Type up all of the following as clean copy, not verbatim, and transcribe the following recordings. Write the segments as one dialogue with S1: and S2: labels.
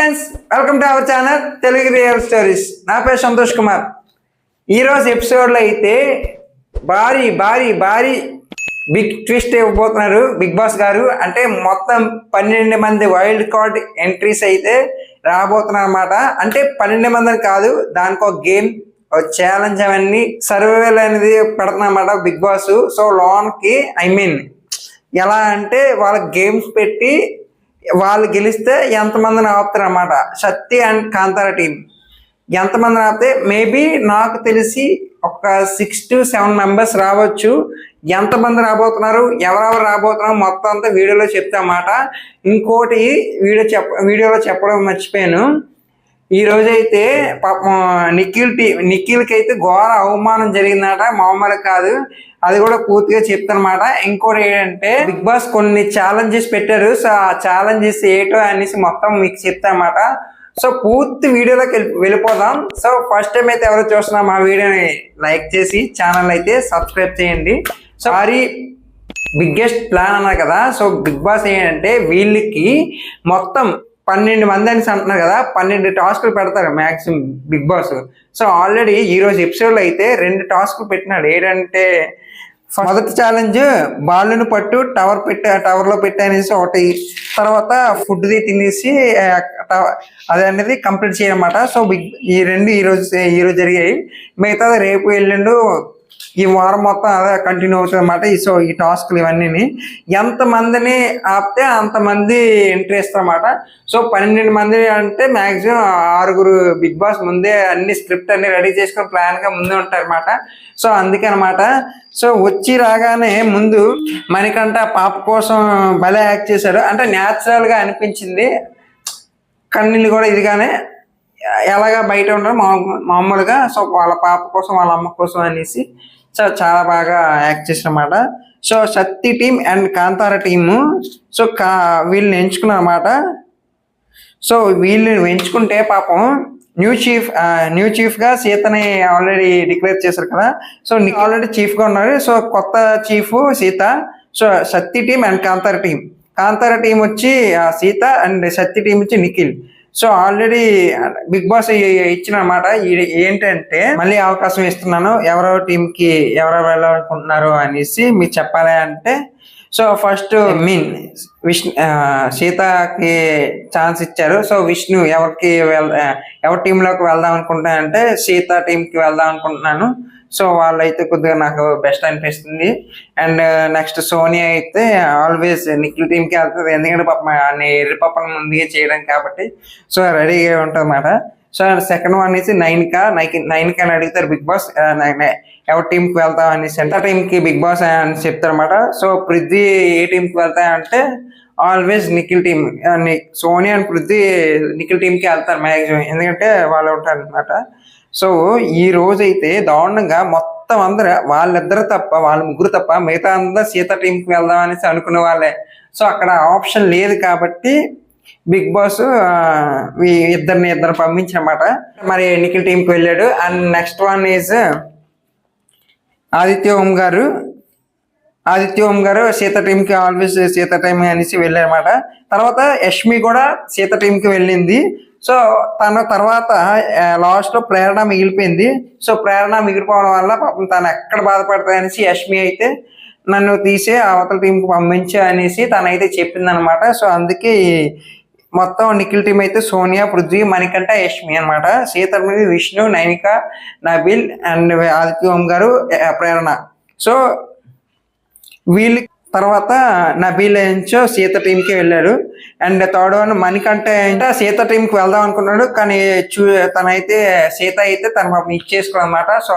S1: Friends, welcome to our channel Telugu real stories. నా పేరు సంతోష్ కుమార్. ఈరోజు ఎపిసోడ్లో అయితే భారీ భారీ భారీ బిగ్ ట్విస్ట్ ఇవ్వబోతున్నారు బిగ్ బాస్ గారు. అంటే మొత్తం 12 మంది వైల్డ్ కార్డ్ ఎంట్రీస్ అయితే రాబోతున్నారు అన్నమాట. అంటే 12 మందిని కాదు, దానికి ఒక గేమ్, ఒక ఛాలెంజ్, అవన్నీ సర్వైవల్ అనేది పెడుతున్నమాట బిగ్ బాస్. సో లోన్కి ఎలా అంటే వాళ్ళకి గేమ్స్ పెట్టి వాళ్ళు గెలిస్తే ఎంతమందిని ఆపుతారు అన్నమాట. శక్తి అండ్ కాంతార టీం ఎంతమందిని ఆపితే మేబీ నాకు తెలిసి ఒక 6 to 7 మెంబర్స్ రావచ్చు. ఎంతమంది రాబోతున్నారు, ఎవరెవరు రాబోతున్నారు మొత్తం అంతా వీడియోలో చెప్తామాట. ఇంకోటి వీడియోలో చెప్పడం మర్చిపోయాను. ఈ రోజైతే పాపం నిఖిల్కి అయితే ఘోర అవమానం జరిగిందట, మామూలు కాదు. అది కూడా పూర్తిగా చెప్తానమాట. ఇంకోటి ఏంటంటే బిగ్ బాస్ కొన్ని ఛాలెంజెస్ పెట్టారు. సో ఆ ఛాలెంజెస్ ఏటో అనేసి మొత్తం మీకు చెప్తానమాట. సో పూర్తి వీడియోలోకి వెళ్ళిపోదాం. సో ఫస్ట్ టైం అయితే ఎవరు చూస్తున్నా మా వీడియోని లైక్ చేసి ఛానల్ అయితే సబ్స్క్రైబ్ చేయండి. సో మరి బిగ్గెస్ట్ ప్లాన్ అన్నారు కదా. సో బిగ్ బాస్ ఏంటంటే వీళ్ళకి మొత్తం 12 మంది అని అంటున్నారు కదా, 12 టాస్కులు పెడతారు maximum Bigg Boss. So already ఈరోజు ఎపిసోడ్లో అయితే 2 టాస్కులు పెట్టినాడు. ఏంటంటే మొదటి ఛాలెంజ్ బాలుని పట్టు టవర్లో పెట్టనేసి ఒకటి, తర్వాత ఫుడ్ది తినేసి అది అనేది కంప్లీట్ చేయనమాట. సో ఈ రెండు ఈరోజు జరిగాయి. మిగతాది రేపు ఎల్లుండు ఈ వారం మొత్తం అదే కంటిన్యూ అవుతుంది అన్నమాట. సో ఈ టాస్క్లు ఇవన్నీ ఎంతమందిని ఆపితే అంతమంది ఎంట్రీ ఇస్తారన్నమాట. సో 12 మంది అంటే మ్యాక్సిమం 6 బిగ్ బాస్ ముందే అన్ని స్క్రిప్ట్ అన్ని రెడీ చేసుకుని ప్లాన్గా ముందే ఉంటారన్నమాట. సో అందుకనమాట. సో వచ్చి రాగానే ముందు మణికంఠ పాప కోసం భలే యాక్ట్ చేశాడు. అంటే న్యాచురల్గా అనిపించింది. కన్నీళ్ళు కూడా ఇదిగానే ఎలాగా బయట ఉంటారు మామూలుగా. సో వాళ్ళ పాప కోసం వాళ్ళ అమ్మ కోసం అనేసి సో చాలా బాగా యాక్ట్ చేసినమాట. So Shakti team and Kantara team so వీళ్ళని ఎంచుకున్నారన్నమాట. సో వీళ్ళని ఎంచుకుంటే పాపం న్యూ చీఫ్గా సీతని ఆల్రెడీ డిక్లేర్ చేశారు కదా. సో ఆల్రెడీ చీఫ్గా ఉన్నారు. సో కొత్త chief Seetha. So Shakti team and Kantara team వచ్చి సీత అండ్ శక్తి టీం వచ్చి Nikhil. So already Bigg Boss ఇచ్చిన అన్నమాట. ఏంటంటే మళ్ళీ అవకాశం ఇస్తున్నాను, ఎవరెవరి టీంకి ఎవరెవరు వెళ్ళాలనుకుంటున్నారు అనేసి మీకు చెప్పాలి అంటే. సో ఫస్ట్ విష్ణు సీతకి ఛాన్స్ ఇచ్చారు. సో విష్ణు ఎవరి టీంలోకి వెళ్దాం అనుకుంటున్నానంటే సీత టీంకి వెళ్దాం అనుకుంటున్నాను. సో వాళ్ళైతే కొద్దిగా నాకు బెస్ట్ అనిపిస్తుంది. అండ్ నెక్స్ట్ సోనియా అయితే ఆల్వేస్ నిఖిల్ టీంకి వెళ్తుంది. ఎందుకంటే పాప ఎర్రి పాపను ముందుగా చేయడం కాబట్టి సో రెడీగా ఉంటుంది అన్నమాట. సో సెకండ్ వన్ అనేసి నైన్కా అని అడుగుతారు బిగ్ బాస్, ఎవరి టీంకి వెళ్తాం అనేసి. ఎంత టీంకి బిగ్ బాస్ అని చెప్తారు అన్నమాట. సో పృథ్వీ ఏ టీంకి వెళ్తాయంటే always Nikhil team. Sonia and Prithvi Nikhil టీంకి వెళ్తారు మ్యాక్సిమం, ఎందుకంటే వాళ్ళు ఉంటారు అనమాట. సో ఈ రోజైతే దారుణంగా మొత్తం అందరూ వాళ్ళ ముగ్గురు తప్ప మిగతా అందరూ సీత టీంకి వెళ్దాం అనేసి అనుకునే వాళ్ళే. సో అక్కడ ఆప్షన్ లేదు కాబట్టి బిగ్ బాస్ ఇద్దరు పంపించనమాట. మరి నిఖిల్ టీంకి వెళ్ళాడు. And next one is Aditya Om garu Seetha టీంకి ఆల్వేస్ సీత టీం అనేసి వెళ్ళారన్నమాట. తర్వాత యష్మి కూడా సీత టీంకి వెళ్ళింది. సో తన తర్వాత లాస్ట్లో ప్రేరణ మిగిలిపోయింది. సో ప్రేరణ మిగిలిపోవడం వల్ల పాపం తను ఎక్కడ బాధపడతాయి అనేసి యష్మి అయితే నన్ను తీసే అవతల టీంకి పంపించా అనేసి తనైతే చెప్పింది అనమాట. సో అందుకే మొత్తం నిఖిల్ టీం అయితే సోనియా, పృథ్వీ, మణికంఠ, యష్మి అనమాట. సీత మీద విష్ణు, నైనిక, నబిల్ అండ్ ఆదిత్య ఓం గారు, ప్రేరణ. సో వీళ్ళ తర్వాత నబీల్ ఏంచో సీత టీంకి వెళ్ళాడు. And third one Manikanta Sita టీంకి వెళ్దాం అనుకున్నాడు. కానీ తనైతే సీత అయితే తన ఇచ్చేసుకోవాలన్నమాట. సో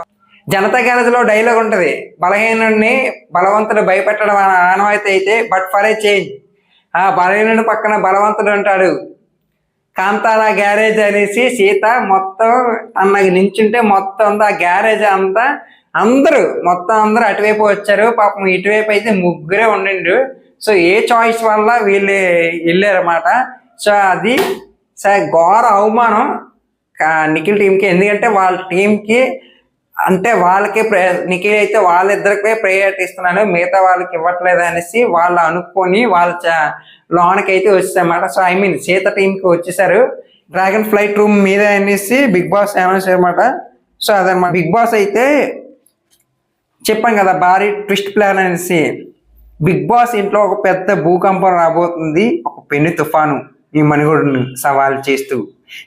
S1: జనతా గ్యారేజ్లో డైలాగ్ ఉంటుంది, బలహీనుడిని బలవంతుడు భయపెట్టడం ఆనవాయితీ అయితే బట్ ఫర్ ఏ చేంజ్ ఆ బలహీనుడి పక్కన బలవంతుడు అంటాడు కాంతారా గ్యారేజ్ అనేసి. సీత మొత్తం అన్నకి నించుంటే మొత్తం ఆ గ్యారేజ్ అంతా అందరూ అటువైపు వచ్చారు. పాపం ఇటువైపు అయితే ముగ్గురే ఉండిండు. సో ఏ చాయిస్ వల్ల వీళ్ళు వెళ్ళారన్నమాట. సో అది ఘోర అవమానం నిఖిల్ టీంకి. ఎందుకంటే వాళ్ళ టీంకి అంటే వాళ్ళకి నిఖిల్ అయితే వాళ్ళిద్దరికే ప్రయారిటీ ఇస్తున్నాను, మిగతా వాళ్ళకి ఇవ్వట్లేదు అనేసి వాళ్ళు అనుకొని వాళ్ళ లోనకైతే వచ్చేసారన్నమాట. సో సీత టీంకి వచ్చేసారు. డ్రాగన్ ఫ్లైట్ రూమ్ మీద అనేసి బిగ్ బాస్ అనౌన్స్ అనమాట. సో అదనమాట. బిగ్ బాస్ అయితే చెప్పాం కదా భారీ ట్విస్ట్ ప్లాన్ అనేసి. బిగ్ బాస్ ఇంట్లో ఒక పెద్ద భూకంపం రాబోతుంది. ఒక పెను తుఫాను మీ మనుగడను సవాల్ చేస్తూ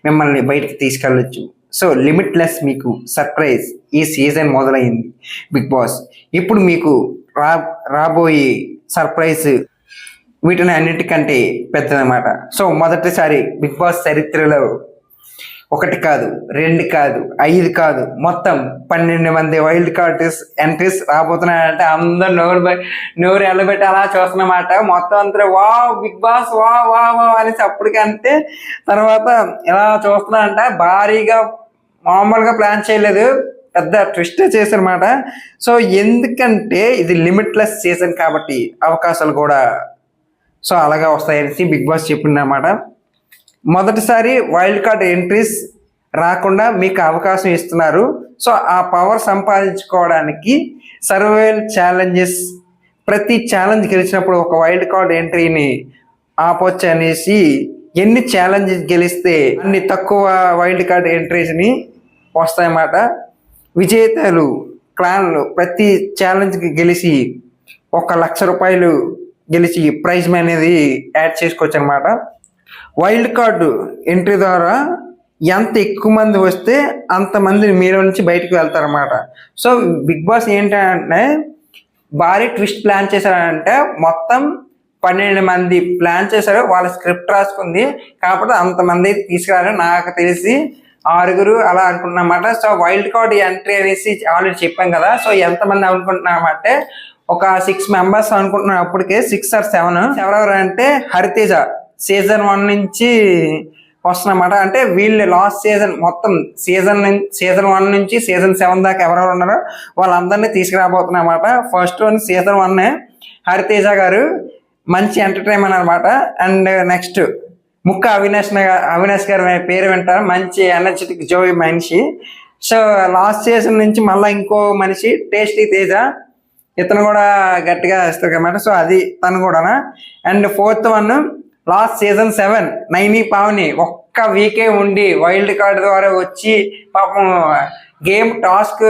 S1: మిమ్మల్ని బయటికి తీసుకెళ్ళొచ్చు. సో లిమిట్లెస్ మీకు సర్ప్రైజ్ ఈ సీజన్ మొదలైంది. బిగ్ బాస్ ఇప్పుడు మీకు రాబోయే సర్ప్రైజ్ వీటిని అన్నిటికంటే పెద్దదన్నమాట. సో మొదటిసారి బిగ్ బాస్ చరిత్రలో 1 కాదు 2 కాదు 5 కాదు మొత్తం 12 మంది వైల్డ్ కార్డ్ ఎంట్రీస్ రాబోతున్నాయంటే అందరు నోరు ఎల్లబెట్టి అలా చూస్తున్నమాట. మొత్తం అంతా వా బిగ్ బాస్ వా వా వా అనేసి అప్పటికే అంతే. తర్వాత ఎలా చూస్తున్నారంట, భారీగా మామూలుగా ప్లాన్ చేయలేదు, పెద్ద ట్విస్ట్ చేశారన్నమాట. సో ఎందుకంటే ఇది లిమిట్లెస్ సీజన్ కాబట్టి అవకాశాలు కూడా సో అలాగే వస్తాయనేసి బిగ్ బాస్ చెప్పిందన్నమాట. మొదటిసారి వైల్డ్ కార్డ్ ఎంట్రీస్ రాకుండా మీకు అవకాశం ఇస్తున్నారు. సో ఆ పవర్ సంపాదించుకోవడానికి సర్వైవల్ ఛాలెంజెస్, ప్రతి ఛాలెంజ్ గెలిచినప్పుడు ఒక వైల్డ్ కార్డ్ ఎంట్రీని ఆపొచ్చు అనేసి, ఎన్ని ఛాలెంజెస్ గెలిస్తే అన్ని తక్కువ వైల్డ్ కార్డ్ ఎంట్రీస్ని వస్తాయన్నమాట. విజేతలు క్లాన్లు ప్రతి ఛాలెంజ్కి గెలిచి 1,00,000 రూపాయలు గెలిచి ప్రైజ్ అనేది యాడ్ చేసుకోవచ్చు అనమాట. వైల్డ్ కార్డు ఎంట్రీ ద్వారా ఎంత ఎక్కువ మంది వస్తే అంతమంది మీలో నుంచి బయటకు వెళ్తారన్నమాట. సో బిగ్ బాస్ ఏంటంటే భారీ ట్విస్ట్ ప్లాన్ చేశారంటే మొత్తం 12 మంది ప్లాన్ చేశారు. వాళ్ళ స్క్రిప్ట్ రాసుకుంది కాబట్టి అంతమంది తీసుకురారు. నాకు తెలిసి 6 అలా అనుకుంటున్నమాట. సో వైల్డ్ కార్డ్ ఎంట్రీ అనేసి ఆల్రెడీ చెప్పాం కదా. సో ఎంతమంది అనుకుంటున్నామంటే ఒక 6 మెంబర్స్ అనుకుంటున్నాం. అప్పటికే 6 or 7. ఎవరెవరు అంటే హరితేజ సీజన్ 1 నుంచి వస్తున్నమాట. అంటే వీళ్ళు లాస్ట్ సీజన్ మొత్తం సీజన్ 1 నుంచి సీజన్ 7 దాకా ఎవరెవరు ఉన్నారో వాళ్ళందరినీ తీసుకురాబోతున్నమాట. ఫస్ట్ వన్ సీజన్ 1 హరితేజ గారు, మంచి ఎంటర్టైన్మెంట్ అనమాట. అండ్ నెక్స్ట్ ముక్క అవినాష్ గారు పేరు వింటారు, మంచి ఎనర్జెటిక్ జోయి మనిషి. సో లాస్ట్ సీజన్ నుంచి మళ్ళీ ఇంకో మనిషి టేస్టీ తేజ, ఇతను కూడా గట్టిగా వేస్తారు అన్నమాట. సో అది తను కూడా. And fourth one last season 7 Naini Pavani ఒక్క వీకే ఉండి వైల్డ్ కార్డ్ ద్వారా వచ్చి పాపం గేమ్ టాస్క్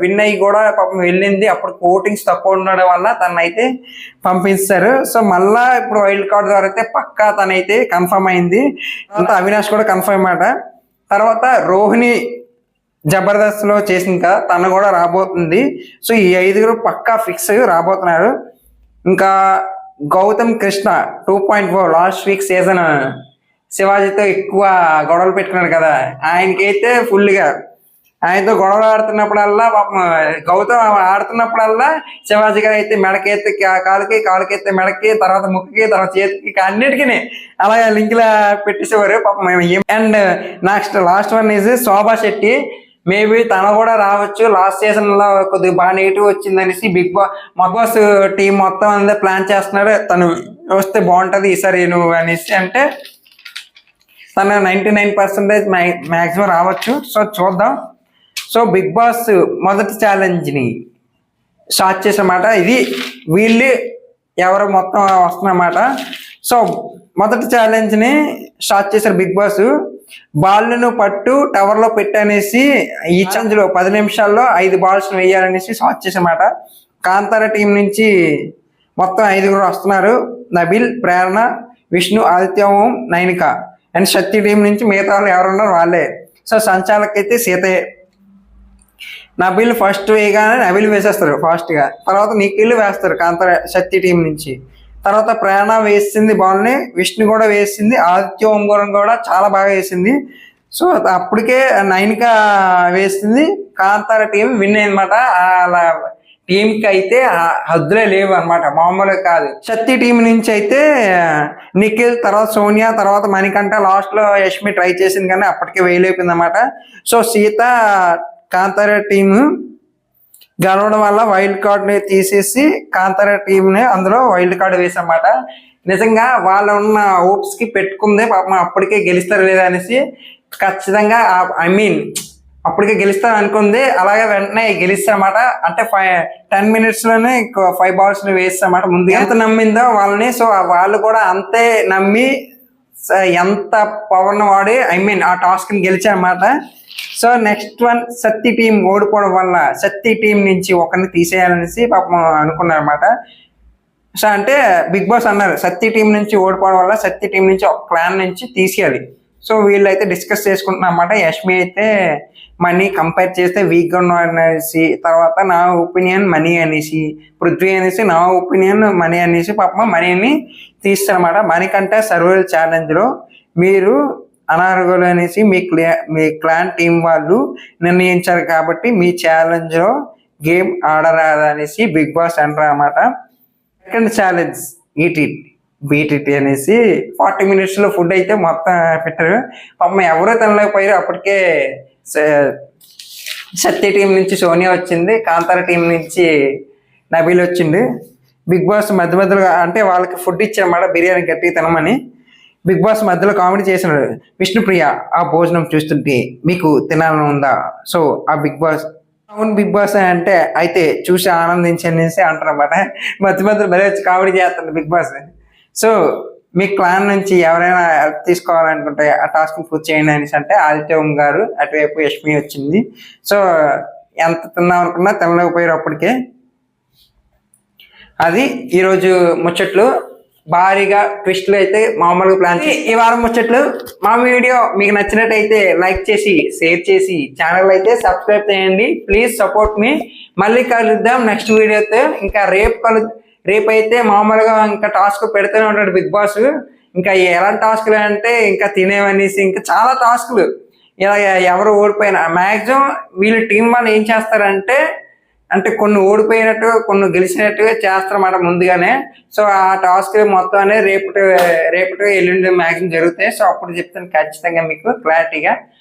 S1: విన్ అయ్యి కూడా పాపం వెళ్ళింది. అప్పుడు ఓటింగ్స్ తక్కువ ఉండడం వల్ల తను అయితే పంపిస్తారు. సో మళ్ళా ఇప్పుడు వైల్డ్ కార్డ్ ద్వారా అయితే పక్కా తనైతే కన్ఫర్మ్ అయింది. అంతా అవినాష్ కూడా కన్ఫర్మ్ అన్నమాట. తర్వాత రోహిణి జబర్దస్త్లో చేసింది కదా, తను కూడా రాబోతుంది. సో ఈ 5 పక్కా ఫిక్స్ రాబోతున్నారు. ఇంకా Gautam Krishna 2.4 last week season శివాజీతో ఎక్కువ గొడవలు పెట్టుకున్నాడు కదా, ఆయనకైతే ఫుల్గా ఆయనతో గొడవలు ఆడుతున్నప్పుడల్లా పాపం గౌతమ్ ఆడుతున్నప్పుడల్లా శివాజీ గారు అయితే మెడకెత్తి కాలుకెత్తి మెడకి, తర్వాత ముక్కుకి, తర్వాత చేతికి, అన్నిటికీ అలాగే లింక్లా పెట్టేసేవారు పాపం. And next last one is Shobha Shetty. Maybe తను కూడా రావచ్చు. లాస్ట్ సీజన్ లో కొద్దిగా బాగా నెగిటివ్ వచ్చింది అనేసి బిగ్ బాస్ టీం మొత్తం అందరూ ప్లాన్ చేస్తున్నారు తను వస్తే బాగుంటుంది ఈసారి నువ్వు అనేసి. అంటే తను 99% మ్యాక్సిమం రావచ్చు. సో చూద్దాం. సో బిగ్ బాస్ మొదటి ఛాలెంజ్ని స్టార్ట్ చేసామాట. ఇది వీళ్ళు ఎవరు మొత్తం వస్తున్నమాట. సో మొదటి ఛాలెంజ్ని స్టార్ట్ చేశారు బిగ్ బాస్. బాల్ను పట్టు టవర్లో పెట్టనేసి ఈ ఛాలెంజ్లో 10 నిమిషాల్లో 5 బాల్స్ వేయాలనేసి స్టార్ట్ చేసామాట. కాంతార టీం నుంచి మొత్తం 5 వస్తున్నారు. నబిల్, ప్రేరణ, విష్ణు, ఆదిత్య ఓం, నైనిక. అండ్ శక్తి టీం నుంచి మిగతా వాళ్ళు ఎవరున్నారు వాళ్ళే. సో సంచాలక్ అయితే సీతయ్య. నబిల్ ఫస్ట్ వేయగానే నబిల్ వేసేస్తారు ఫాస్ట్గా. తర్వాత నిఖిల్ వేస్తారు కాంతార శక్తి టీం నుంచి. తర్వాత ప్రేరణ వేసింది బాల్ని, విష్ణు కూడా వేసింది, ఆదిత్య ఓంగోరం కూడా చాలా బాగా వేసింది. సో అప్పటికే నైనిక వేసింది. కాంతార టీం విన్ అయిందన్నమాట. అలా టీంకి అయితే హద్దులే లేవు అనమాట, మామూలుగా కాదు. శక్తి టీం నుంచి అయితే నిఖిల్, తర్వాత సోనియా, తర్వాత మణికంఠ, లాస్ట్లో యష్మి ట్రై చేసింది కానీ అప్పటికే వేయలేపింది అనమాట. సో సీత కాంతార టీము గెలవడం వల్ల వైల్డ్ కార్డ్ని తీసేసి కాంతార టీంని అందులో వైల్డ్ కార్డ్ వేసామాట. నిజంగా వాళ్ళు ఉన్న హోప్స్కి పెట్టుకుందే పాపం అప్పటికే గెలుస్తారు లేదా అనేసి. ఖచ్చితంగా అప్పటికే గెలుస్తారు అనుకుంది, అలాగే వెంటనే గెలుస్తారన్నమాట. అంటే 10 minutesలోనే 5 balls వేస్తారన్నమాట. ముందు ఎంత నమ్మిందో వాళ్ళని, సో వాళ్ళు కూడా అంతే నమ్మి ఎంత పవర్ వాడి ఆ టాస్క్ని గెలిచారన్నమాట. So next one Shakti team ఓడిపోవడం వల్ల సత్తి టీం నుంచి ఒకరిని తీసేయాలనేసి పాపం అనుకున్నారన్నమాట. సో అంటే బిగ్ బాస్ అన్నారు సత్తి టీం నుంచి ఓడిపోవడం వల్ల సత్తి టీం నుంచి ఒక ప్లాన్ నుంచి తీసేయాలి. సో వీళ్ళైతే డిస్కస్ చేసుకుంటున్నారు అన్నమాట. యష్మి అయితే మనీ కంపేర్ చేస్తే వీక్గా ఉన్నారు అనేసి, తర్వాత నా ఒపీనియన్ మనీ అనేసి, పృథ్వీ అనేసి నా ఒపీనియన్ మనీ అనేసి పాపం మనీని తీస్తారన్నమాట. మనీ కంటే సర్వైవల్ ఛాలెంజ్లో మీరు అనర్హులు అనేసి మీ క్లాన్ టీం వాళ్ళు నిర్ణయించారు కాబట్టి మీ ఛాలెంజ్లో గేమ్ ఆడరాదు అనేసి బిగ్ బాస్ అంటారు అన్నమాట. సెకండ్ ఛాలెంజ్ బీట్ అనేసి 40 minutesలో ఫుడ్ అయితే మొత్తం పెట్టారు. పాపం ఎవరో తినలేకపోయారు. అప్పటికే సత్య టీం నుంచి సోనియా వచ్చింది, కాంతార టీం నుంచి నబీల్ వచ్చింది. బిగ్ బాస్ మధ్య మధ్యలో అంటే వాళ్ళకి ఫుడ్ ఇచ్చారన్నమాట, బిర్యానీ గట్టిగా తినమని. బిగ్ బాస్ మధ్యలో కామెడీ చేసినాడు, విష్ణుప్రియ ఆ భోజనం చూస్తుంటే మీకు తినాలని ఉందా? సో ఆ బిగ్ బాస్ అవును బిగ్ బాస్ అంటే అయితే చూసి ఆనందించనేసి అంటారన్నమాట. మధ్య మధ్యలో మరీ వచ్చి కామెడీ చేస్తుంది బిగ్ బాస్. సో మీ క్లాన్ నుంచి ఎవరైనా హెల్ప్ తీసుకోవాలనుకుంటే ఆ టాస్క్ పూర్తి చేయండి అనేసి అంటే ఆదిత్య ఓం గారు, అటువైపు యష్మి వచ్చింది. సో ఎంత తిందాం అనుకున్నా తినలేకపోయారు అప్పటికే. అది ఈరోజు ముచ్చట్లు. భారీగా ట్విస్ట్లు అయితే మామూలుగా ప్లాన్ చేసి ఈ వారం ముచ్చట్లు. మా వీడియో మీకు నచ్చినట్టయితే లైక్ చేసి షేర్ చేసి ఛానల్ అయితే సబ్స్క్రైబ్ చేయండి. ప్లీజ్ సపోర్ట్ మీ. మళ్ళీ కలుద్దాం నెక్స్ట్ వీడియోతో. ఇంకా రేపు అయితే మామూలుగా ఇంకా టాస్క్ పెడుతూనే ఉంటాడు బిగ్ బాస్. ఇంకా ఎలాంటి టాస్క్లు అంటే ఇంకా తినేవనేసి ఇంకా చాలా టాస్క్లు. ఇలా ఎవరు ఓడిపోయినా మ్యాక్సిమం వీళ్ళ టీం వాళ్ళు ఏం చేస్తారంటే అంటే కొన్ని ఓడిపోయినట్టు కొన్ని గెలిచినట్టుగా చేస్తారన్నమాట ముందుగానే. సో ఆ టాస్క్ మొత్తం అనేది రేపటి ఎల్లుండి మ్యాక్సిమం జరుగుతాయి. సో అప్పుడు చెప్తాను ఖచ్చితంగా మీకు క్లారిటీగా.